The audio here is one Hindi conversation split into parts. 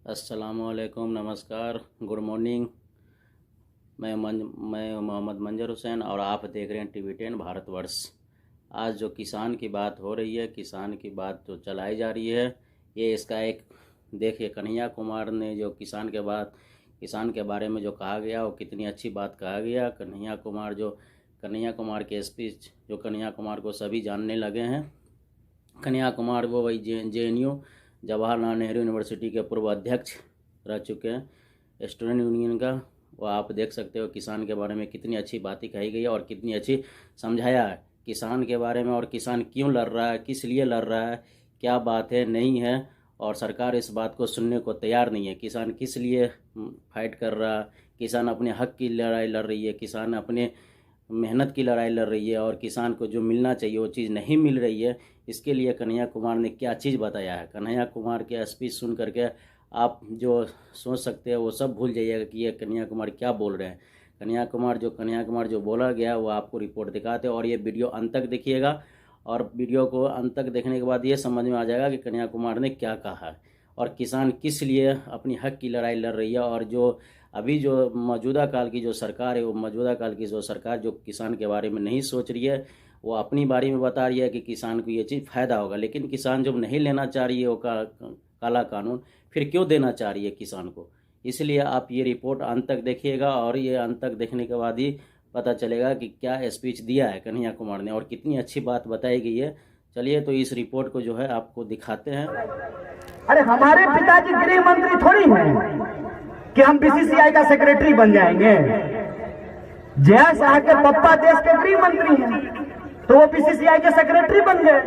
अस्सलामुअलैकुम, नमस्कार, गुड मॉर्निंग। मैं मोहम्मद मंजर हुसैन और आप देख रहे हैं TV10 भारतवर्ष। आज जो किसान की बात हो रही है, किसान की बात जो चलाई जा रही है, ये इसका एक देखिए, कन्हैया कुमार ने जो किसान के बारे में जो कहा गया, वो कितनी अच्छी बात कहा गया। कन्हैया कुमार के स्पीच जो कन्हैया कुमार को सभी जानने लगे हैं। कन्हैया कुमार वो वही JNU जवाहरलाल नेहरू यूनिवर्सिटी के पूर्व अध्यक्ष रह चुके हैं, स्टूडेंट यूनियन का। वो आप देख सकते हो किसान के बारे में कितनी अच्छी बातें कही गई है और कितनी अच्छी समझाया है किसान के बारे में, और किसान क्यों लड़ रहा है, किस लिए लड़ रहा है, क्या बात है, नहीं है, और सरकार इस बात को सुनने को तैयार नहीं है। किसान किस लिए फाइट कर रहा है, किसान अपने हक की लड़ाई लड़ रही है, किसान अपने मेहनत की लड़ाई लड़ रही है, और किसान को जो मिलना चाहिए वो चीज़ नहीं मिल रही है। इसके लिए कन्हैया कुमार ने क्या चीज़ बताया है। कन्हैया कुमार के स्पीच सुन करके आप जो सोच सकते हैं वो सब भूल जाइएगा कि ये कन्हैया कुमार क्या बोल रहे हैं। कन्हैया कुमार जो बोला गया वो आपको रिपोर्ट दिखाते हैं, और ये वीडियो अंत तक देखिएगा, और वीडियो को अंत तक देखने के बाद ये समझ में आ जाएगा कि कन्हैया कुमार ने क्या कहा है और किसान किस लिए अपनी हक की लड़ाई लड़ रही है। और जो अभी जो मौजूदा काल की जो सरकार है, वो मौजूदा काल की जो सरकार जो किसान के बारे में नहीं सोच रही है, वो अपनी बारे में बता रही है कि किसान को ये चीज़ फ़ायदा होगा, लेकिन किसान जब नहीं लेना चाह रही है वो काला कानून, फिर क्यों देना चाह रही है किसान को। इसलिए आप ये रिपोर्ट अंत तक देखिएगा, और ये अंत तक देखने के बाद ही पता चलेगा कि क्या स्पीच दिया है कन्हैया कुमार ने और कितनी अच्छी बात बताई गई है। चलिए तो इस रिपोर्ट को जो है आपको दिखाते हैं। अरे हमारे पिताजी गृह मंत्री थोड़ी हैं कि हम BCCI का सेक्रेटरी बन जाएंगे। जया शाह के पप्पा देश के गृह मंत्री हैं, तो वो BCCI के सेक्रेटरी बन गए।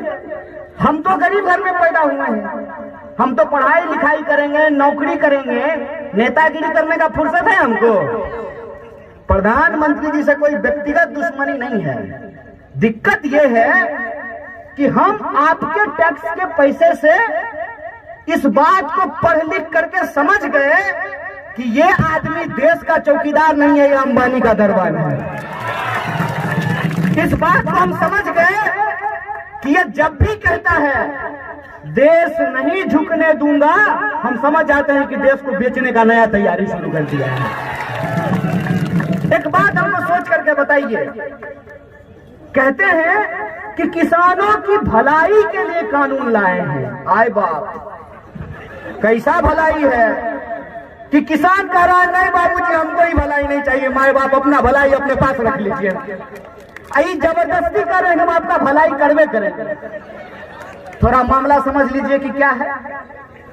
हम तो गरीब घर में पैदा हुए हैं, हम तो पढ़ाई लिखाई करेंगे, नौकरी करेंगे, नेतागिरी करने का फुर्सत है हमको। प्रधानमंत्री जी से कोई व्यक्तिगत दुश्मनी नहीं है। दिक्कत ये है कि हम आपके टैक्स के पैसे से इस बात को पढ़ लिख करके समझ गए कि ये आदमी देश का चौकीदार नहीं है, ये अंबानी का दरबार है। इस बात को हम समझ गए कि ये जब भी कहता है देश नहीं झुकने दूंगा, हम समझ जाते हैं कि देश को बेचने का नया तैयारी शुरू कर दिया है। एक बात हमको सोच करके बताइए, कहते हैं कि किसानों की भलाई के लिए कानून लाए हैं। आए बाप, कैसा भलाई है कि किसान कह रहा है नहीं बाबूजी हमको ही भलाई नहीं चाहिए, माए बाप अपना भलाई अपने पास रख लीजिए। आई जबरदस्ती कर रहे हैं, हम आपका भलाई करवे करेंगे। थोड़ा मामला समझ लीजिए कि क्या है।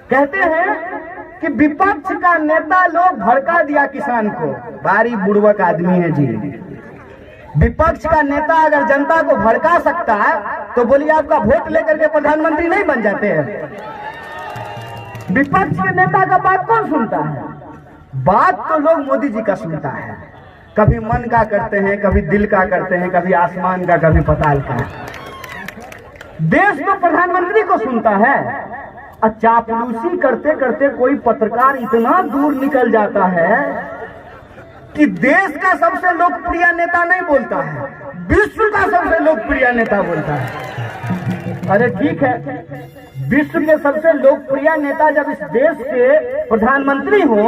कहते हैं कि विपक्ष का नेता लोग भड़का दिया किसान को। भारी बुड़वक आदमी है जी। विपक्ष का नेता अगर जनता को भड़का सकता है तो बोलिए आपका वोट लेकर के प्रधानमंत्री नहीं बन जाते हैं। विपक्ष के नेता का बात कौन सुनता है? बात तो लोग मोदी जी का सुनता है। कभी मन का करते हैं, कभी दिल का करते हैं, कभी आसमान का, कभी पताल का। देश तो प्रधानमंत्री को सुनता है। चापलूसी करते करते कोई पत्रकार इतना दूर निकल जाता है कि देश का सबसे लोकप्रिय नेता नहीं बोलता है, विश्व का सबसे लोकप्रिय नेता बोलता है। अरे ठीक है, विश्व के सबसे लोकप्रिय नेता जब इस देश के प्रधानमंत्री हो,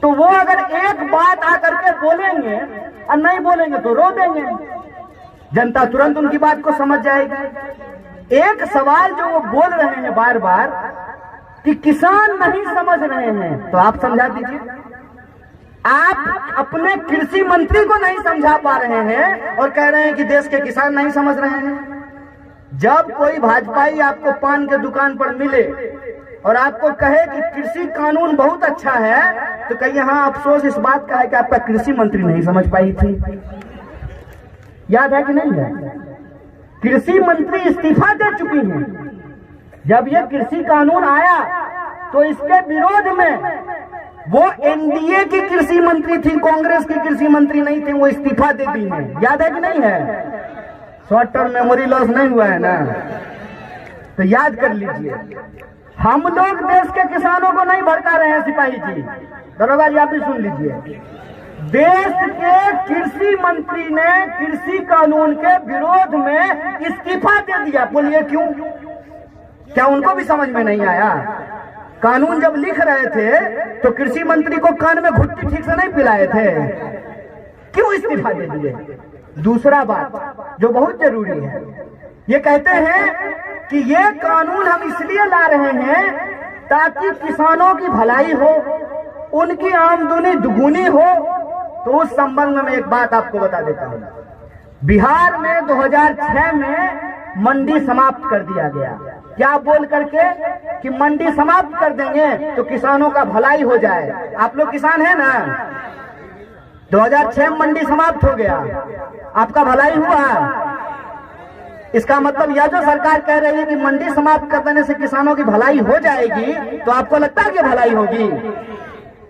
तो वो अगर एक बात आकर के बोलेंगे और नहीं बोलेंगे तो रो देंगे। जनता तुरंत उनकी बात को समझ जाएगी। एक सवाल जो वो बोल रहे हैं बार बार कि किसान नहीं समझ रहे हैं, तो आप समझा दीजिए। आप अपने कृषि मंत्री को नहीं समझा पा रहे हैं और कह रहे हैं कि देश के किसान नहीं समझ रहे हैं। जब कोई भाजपाई आपको पान के दुकान पर मिले और आपको कहे कि कृषि कानून बहुत अच्छा है, तो कहिए हाँ, अफसोस इस बात का है कि आपका कृषि मंत्री नहीं समझ पाई थी। याद है कि नहीं है? कृषि मंत्री इस्तीफा दे चुकी हैं। जब ये कृषि कानून आया तो इसके विरोध में वो NDA की कृषि मंत्री थी, कांग्रेस की कृषि मंत्री नहीं थी, वो इस्तीफा दे दी है। याद है कि नहीं है? शॉर्ट टर्म मेमोरी लॉस नहीं हुआ है ना, तो याद कर लीजिए। हम लोग देश के किसानों को नहीं भड़का रहे हैं सिपाही जी। दरोगा जी आप भी सुन लीजिए। देश के कृषि मंत्री ने कृषि कानून के विरोध में इस्तीफा दे दिया। बोलिए क्यों? क्या उनको भी समझ में नहीं आया? कानून जब लिख रहे थे तो कृषि मंत्री को कान में घुट्टी ठीक से नहीं पिलाए थे, क्यों इस्तीफा दे दिए? दूसरा बात जो बहुत जरूरी है, ये कहते हैं कि ये कानून हम इसलिए ला रहे हैं ताकि किसानों की भलाई हो, उनकी आमदनी दुगुनी हो। तो उस संबंध में एक बात आपको बता देता हूं। बिहार में 2006 में मंडी समाप्त कर दिया गया। क्या बोल करके कि मंडी समाप्त कर देंगे तो किसानों का भलाई हो जाए। आप लोग किसान हैं ना? 2006 में मंडी समाप्त हो गया, आपका भलाई हुआ। इसका मतलब यह जो सरकार कह रही है कि मंडी समाप्त कर देने से किसानों की भलाई हो जाएगी, तो आपको लगता है कि भलाई होगी?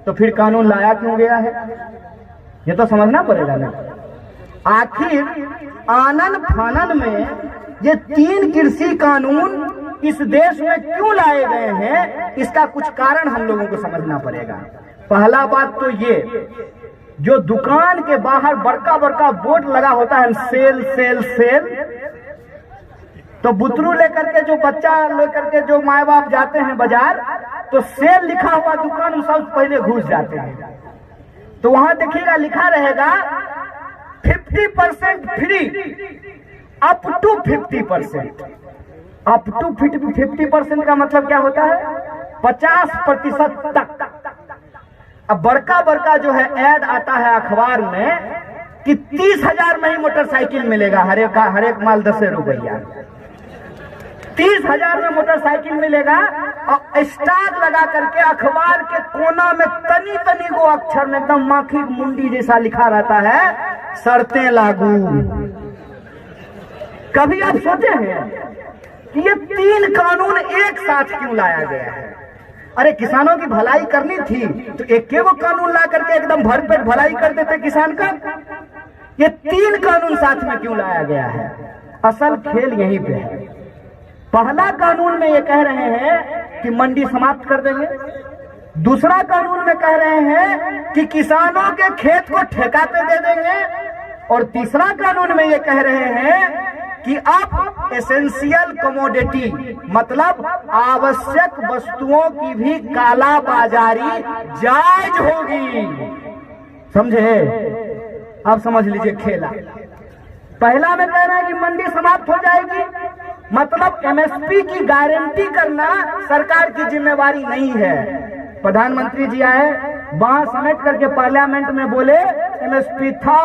तो फिर कानून लाया क्यों गया है, ये तो समझना पड़ेगा ना। आखिर आनन फानन में ये 3 कृषि कानून इस देश में क्यों लाए गए हैं, इसका कुछ कारण हम लोगों को समझना पड़ेगा। पहला बात तो ये, जो दुकान के बाहर बड़का बड़का बोर्ड लगा होता है सेल सेल सेल, तो बुतरू लेकर के जो बच्चा लेकर के जो माए बाप जाते हैं बाजार, तो सेल लिखा हुआ दुकान सब पहले घुस जाते हैं। तो वहां देखिएगा लिखा रहेगा 50% free, up to 50%। Up to 50% का मतलब क्या होता है? 50% तक। अब बड़का बड़का जो है ऐड आता है अखबार में कि 30,000 में ही मोटरसाइकिल मिलेगा, हर एक माल 10 रुपया। 30,000 में मोटरसाइकिल मिलेगा और स्टार लगा करके अखबार के कोना में तनी तनी को अक्षर में एकदम माखी मुंडी जैसा लिखा रहता है, शर्तें लागू। कभी आप सोचे हैं कि ये 3 कानून एक साथ क्यों लाया गया है? अरे किसानों की भलाई करनी थी तो एक वो कानून ला करके एकदम भरपेट भलाई कर देते किसान का। ये 3 कानून साथ में क्यों लाया गया है? असल खेल यहीं पे है। पहला कानून में ये कह रहे हैं कि मंडी समाप्त कर देंगे, दूसरा कानून में कह रहे हैं कि किसानों के खेत को ठेका पे दे देंगे, और तीसरा कानून में ये कह रहे हैं कि अब एसेंशियल कमोडिटी मतलब आवश्यक वस्तुओं की भी काला बाजारी जायज होगी। समझे? अब समझ लीजिए खेला। पहला में कह रहा है कि मंडी समाप्त हो जाएगी, मतलब एमएसपी की गारंटी करना सरकार की जिम्मेवारी नहीं है। प्रधानमंत्री जी आए, बांह समेट करके पार्लियामेंट में बोले एमएसपी था,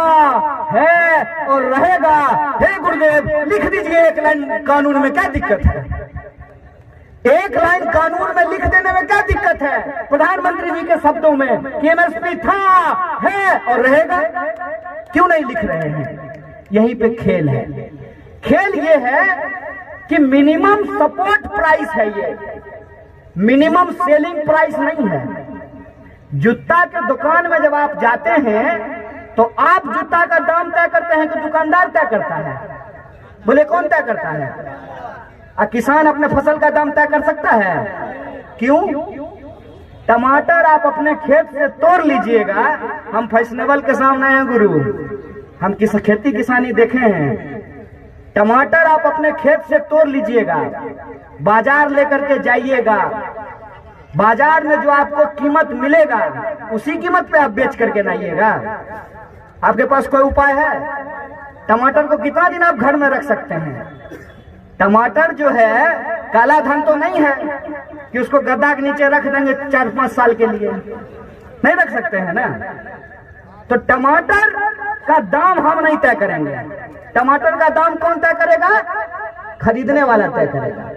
है और रहेगा। हे गुरुदेव, लिख दीजिए एक लाइन कानून में, क्या दिक्कत है? एक लाइन कानून में लिख देने में क्या दिक्कत है? प्रधानमंत्री जी के शब्दों में कि एमएसपी था, है और रहेगा। क्यों नहीं लिख रहे हैं? यहीं पे खेल है। खेल ये है कि मिनिमम सपोर्ट प्राइस है, ये मिनिमम सेलिंग प्राइस नहीं है। जूता के दुकान में जब आप जाते हैं तो आप जूता का दाम तय करते हैं कि दुकानदार तय करता है? बोले कौन तय करता है? किसान अपने फसल का दाम तय कर सकता है? क्यों? टमाटर आप अपने खेत से तोड़ लीजिएगा। हम फैशनेबल के सामने हैं गुरु, हम खेती किसानी देखे हैं। टमाटर आप अपने खेत से तोड़ लीजिएगा, बाजार लेकर के जाइएगा, बाजार में जो आपको कीमत मिलेगा उसी कीमत पे आप बेच करके लाइएगा। आपके पास कोई उपाय है? टमाटर को कितना दिन आप घर में रख सकते हैं? टमाटर जो है काला धन तो नहीं है कि उसको गद्दा के नीचे रख देंगे 4-5 साल के लिए, नहीं रख सकते हैं ना। तो टमाटर का दाम हम नहीं तय करेंगे। टमाटर का दाम कौन तय करेगा? खरीदने वाला तय करेगा।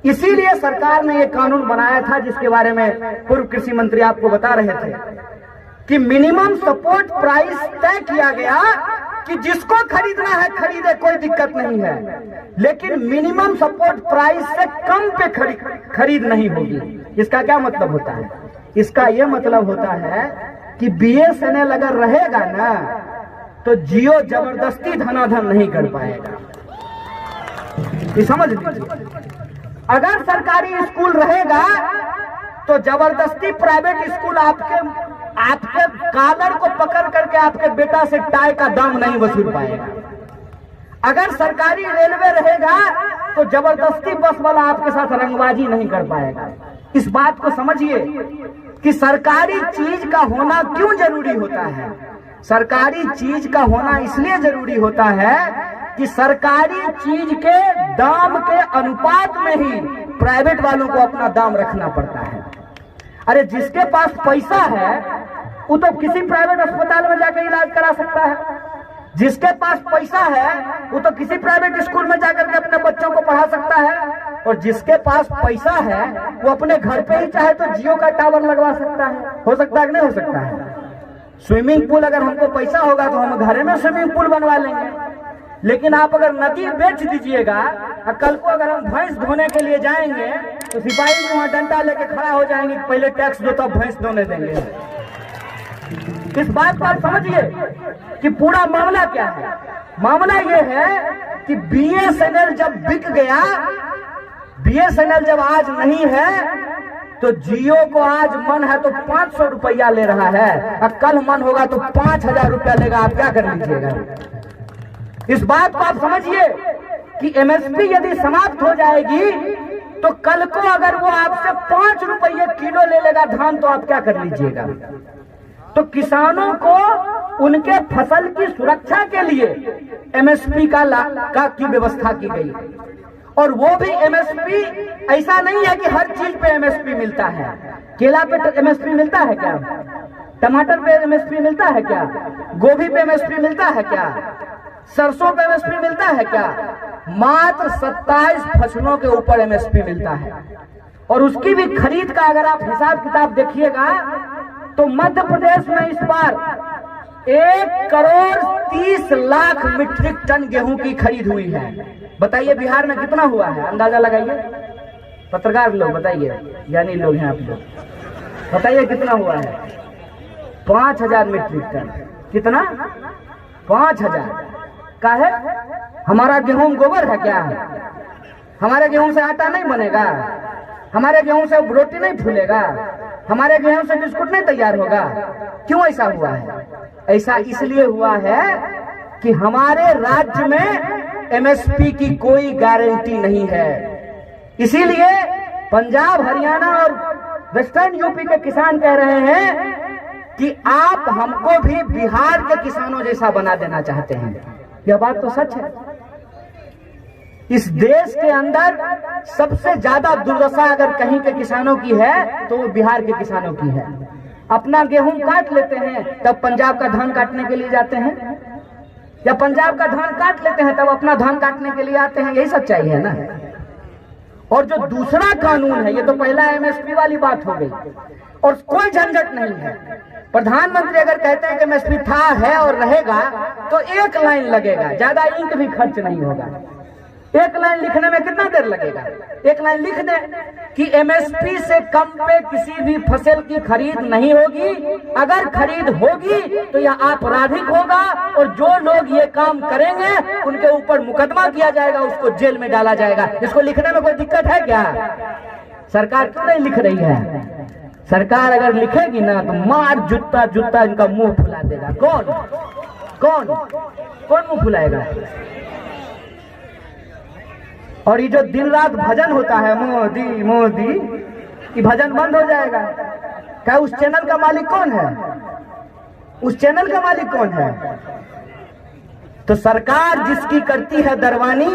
इसीलिए सरकार ने ये कानून बनाया था, जिसके बारे में पूर्व कृषि मंत्री आपको बता रहे थे कि मिनिमम सपोर्ट प्राइस तय किया गया कि जिसको खरीदना है खरीदे, कोई दिक्कत नहीं है, लेकिन मिनिमम सपोर्ट प्राइस से कम पे खरीद नहीं होगी। इसका क्या मतलब होता है? इसका यह मतलब होता है कि बीएसएनएल अगर रहेगा ना तो जियो जबरदस्ती धनाधन नहीं कर पाएगा। ये समझ लीजिए। अगर सरकारी स्कूल रहेगा तो जबरदस्ती प्राइवेट स्कूल आपके कॉलर को पकड़ करके आपके बेटा से टाई का दाम नहीं वसूल पाएगा। अगर सरकारी रेलवे रहेगा तो जबरदस्ती बस वाला आपके साथ रंगबाजी नहीं कर पाएगा। इस बात को समझिए कि सरकारी चीज का होना क्यों जरूरी होता है। सरकारी चीज का होना इसलिए जरूरी होता है कि सरकारी चीज के दाम के अनुपात में ही प्राइवेट वालों को अपना दाम रखना पड़ता है। अरे जिसके पास पैसा है वो तो किसी प्राइवेट अस्पताल में जाकर इलाज करा सकता है, जिसके पास पैसा है वो तो किसी प्राइवेट स्कूल में जाकर के अपने बच्चों को पढ़ा सकता है, और जिसके पास पैसा है वो अपने घर पे ही चाहे तो जियो का टावर लगवा सकता है। हो सकता है कि नहीं हो सकता है? स्विमिंग पूल अगर हमको पैसा होगा तो हम घर में स्विमिंग पूल बनवा लेंगे, लेकिन आप अगर नदी बेच दीजिएगा और कल को अगर हम भैंस धोने के लिए जाएंगे तो सिपाही वहां डंडा लेके खड़ा हो जाएंगे, पहले टैक्स दो तब भैंस धोने देंगे। इस बात को आप समझिए कि पूरा मामला क्या है। मामला ये है कि बीएसएनएल जब बिक गया, बीएसएनएल जब आज नहीं है तो जियो को आज मन है तो 500 रुपया ले रहा है, और कल मन होगा तो 5000 रुपया लेगा। आप क्या कर लीजिएगा? इस बात को आप समझिए कि एमएसपी यदि समाप्त हो जाएगी तो कल को अगर वो आपसे 5 रुपये किलो ले लेगा धान, तो आप क्या कर लीजिएगा? तो किसानों को उनके फसल की सुरक्षा के लिए एमएसपी की व्यवस्था की गई, और वो भी एमएसपी ऐसा नहीं है कि हर चीज पे एमएसपी मिलता है। केला पे एमएसपी मिलता है क्या? टमाटर पे एमएसपी मिलता है क्या? गोभी पे एमएसपी मिलता है क्या? सरसों पे एमएसपी मिलता है क्या? मात्र 27 फसलों के ऊपर एमएसपी मिलता है, और उसकी भी खरीद का अगर आप हिसाब किताब देखिएगा तो मध्य प्रदेश में इस बार 1,30,00,000 मीट्रिक टन गेहूं की खरीद हुई है। बताइए बिहार में कितना हुआ है? अंदाजा लगाइए, पत्रकार लोग बताइए, ज्ञानी लोग हैं आप लोग, बताइए कितना हुआ है? 5,000 मीट्रिक टन। कितना? 5,000 का है? हमारा गेहूं गोबर है क्या? हमारे गेहूं से आटा नहीं बनेगा? हमारे गेहूं से रोटी नहीं फूलेगा? हमारे गेहूं से बिस्कुट नहीं तैयार होगा? क्यों ऐसा हुआ है? ऐसा इसलिए हुआ है कि हमारे राज्य में एमएसपी की कोई गारंटी नहीं है। इसीलिए पंजाब, हरियाणा और वेस्टर्न यूपी के किसान कह रहे हैं कि आप हमको भी बिहार के किसानों जैसा बना देना चाहते हैं। यह बात तो सच है। इस देश के अंदर सबसे ज्यादा दुर्दशा अगर कहीं के किसानों की है तो वो बिहार के किसानों की है। अपना गेहूं काट लेते हैं तब पंजाब का धान काटने के लिए जाते हैं, या पंजाब का धान काट लेते हैं तब अपना धान काटने के लिए आते हैं। यही सच्चाई है ना। और जो दूसरा कानून है, ये तो पहला एमएसपी वाली बात हो गई, और कोई झंझट नहीं है। प्रधानमंत्री अगर कहते हैं कि एमएसपी था, है और रहेगा तो एक लाइन लगेगा, ज्यादा इंक भी खर्च नहीं होगा। एक लाइन लिखने में कितना देर लगेगा? एक लाइन लिख दे कि एमएसपी से कम पे किसी भी फसल की खरीद नहीं होगी। अगर खरीद होगी तो यह आपराधिक होगा, और जो लोग ये काम करेंगे उनके ऊपर मुकदमा किया जाएगा, उसको जेल में डाला जाएगा। इसको लिखने में कोई दिक्कत है क्या? सरकार क्यों नहीं लिख रही है? सरकार अगर लिखेगी ना तो मार जूता जूता इनका मुंह फुला देगा। कौन कौन कौन मुंह फुलाएगा? और ये जो दिन रात भजन होता है मोदी मोदी, ये भजन बंद हो जाएगा क्या? उस चैनल का मालिक कौन है? उस चैनल का मालिक कौन है? तो सरकार जिसकी करती है दरवानी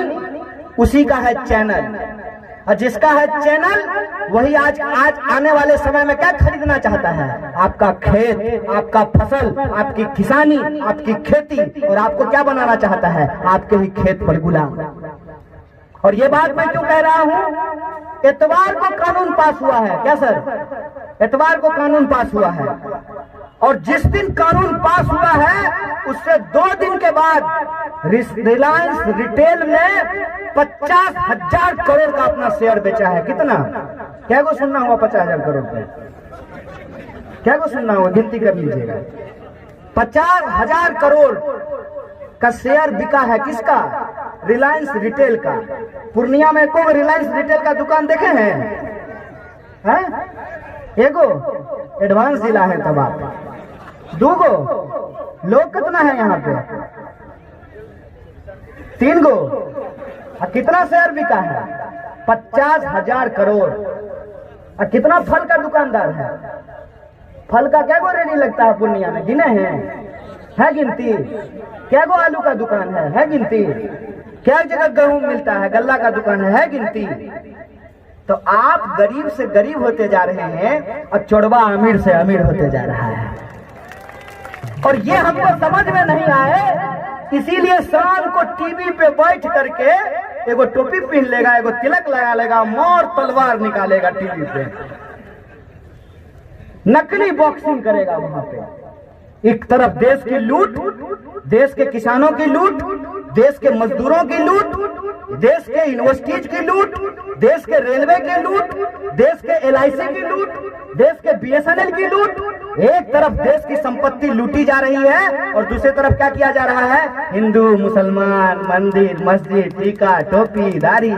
उसी का है चैनल, और जिसका है चैनल वही आज आने वाले समय में क्या खरीदना चाहता है? आपका खेत, आपका फसल, आपकी किसानी, आपकी खेती, और आपको क्या बनाना चाहता है? आपके ही खेत पर गुलाम। और ये बात मैं क्यों कह रहा हूं? इतवार को कानून पास हुआ है क्या सर? इतवार को कानून पास हुआ है, और जिस दिन कानून पास हुआ है उससे 2 दिन के बाद रिलायंस रिटेल ने 50,000 करोड़ का अपना शेयर बेचा है। कितना? क्या को सुनना हुआ? 50,000 करोड़ का। क्या को सुनना हुआ? गिनती कर लीजिएगा। 50,000 करोड़ का शेयर बिका है। किसका? रिलायंस रिटेल का। पूर्णिया में को रिलायंस रिटेल का दुकान देखे हैं? एगो एडवांस जिला है तब आप। 2 गो लोग कितना है यहाँ पे? 3 गो। और कितना शेयर बिका है? 50,000 करोड़। और कितना फल का दुकानदार है? फल का क्या गो रेडी लगता है पूर्णिया में? गिने हैं? है गिनती? क्या गो आलू का दुकान है गिनती? क्या जगह गेहूं मिलता है, गल्ला का दुकान है गिनती? तो आप गरीब से गरीब होते जा रहे हैं और चोरवा अमीर से अमीर होते जा रहा है। और ये हमको समझ में नहीं आए, इसीलिए शाम को टीवी पे बैठ करके एगो टोपी पहन लेगा, एगो तिलक लगा लेगा, मोर तलवार निकालेगा टीवी पे, नकली बॉक्सिंग करेगा वहां पे। एक तरफ देश की लूट, देश के किसानों की लूट, देश के मजदूरों की लूट, देश के यूनिवर्सिटीज की लूट, देश के रेलवे की लूट, देश के LIC की लूट, देश के BSNL की लूट। एक तरफ देश की संपत्ति लूटी जा रही है और दूसरी तरफ क्या किया जा रहा है? हिंदू मुसलमान, मंदिर मस्जिद, टीका टोपी दाढ़ी